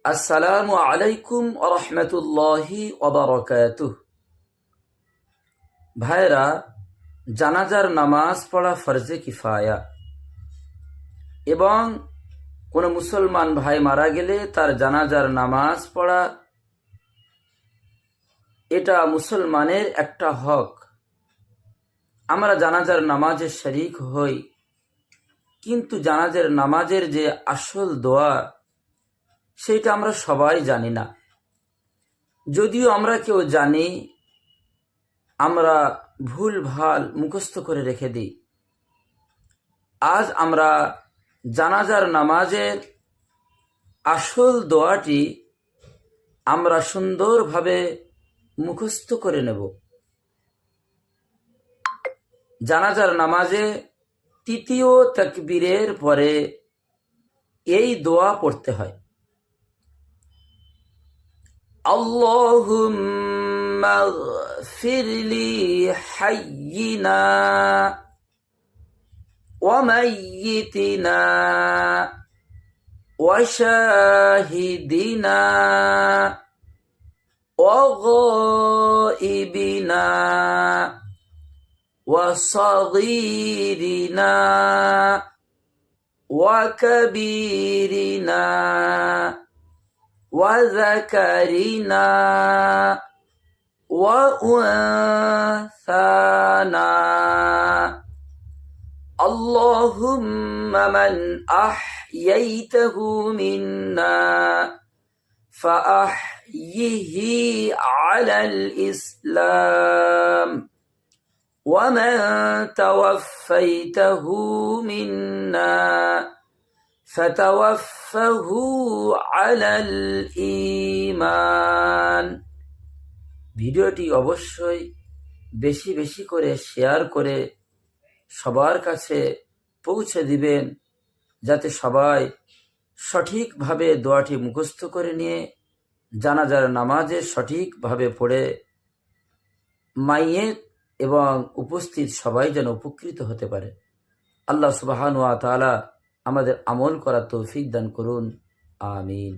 আসসালামু আলাইকুম ওয়া রাহমাতুল্লাহি ওয়া বারাকাতুহু। ভাইরা, জানাজার নামাজ পড়া ফরজে কিফায়া এবং কোনো মুসলমান ভাই মারা গেলে তার জানাজার নামাজ পড়া এটা মুসলমানের একটা হক। আমরা জানাজার নামাজে শরীক হই, কিন্তু জানাজার নামাজের যে আসল দোয়া সেটা আমরা সবাই জানি না। যদিও আমরা কেউ জানি, আমরা ভুল ভাল মুখস্থ করে রেখে দিই। আজ আমরা জানাজার নামাজের আসল দোয়াটি আমরা সুন্দরভাবে মুখস্থ করে নেব। জানাজার নামাজে তৃতীয় তাকবীরের পরে এই দোয়া পড়তে হয়। আল্লাহুম্মা গফিরলি হাইয়িনা ওয়া মাইয়িতিনা ওয়া শাহিদিনা ওয়া গায়িবিনা ওয়া সাগীরিনা ওয়া কাবীরিনা ওয়া যাকারিনা ওয়া উনসানা। আল্লাহুম্মা মান আহইয়াইতাহু মিন্না ফাআহইহি আলাল ইসলাম ওয়া মান তাওয়াফফাইতাহু মিন্না ফাতাওয়াফফাহু আলাল ঈমান। ভিডিওটি অবশ্যই বেশি বেশি করে শেয়ার করে সবার কাছে পৌঁছে দিবেন, যাতে সবাই সঠিকভাবে দোয়াটি মুখস্থ করে নিয়ে জানাজার নামাজে সঠিকভাবে পড়ে মাইয়েত এবং উপস্থিত সবাই যেন উপকৃত হতে পারে। আল্লাহ সুবহানাহু ওয়া তাআলা আমাদের আমল করার তৌফিক দান করুন। আমিন।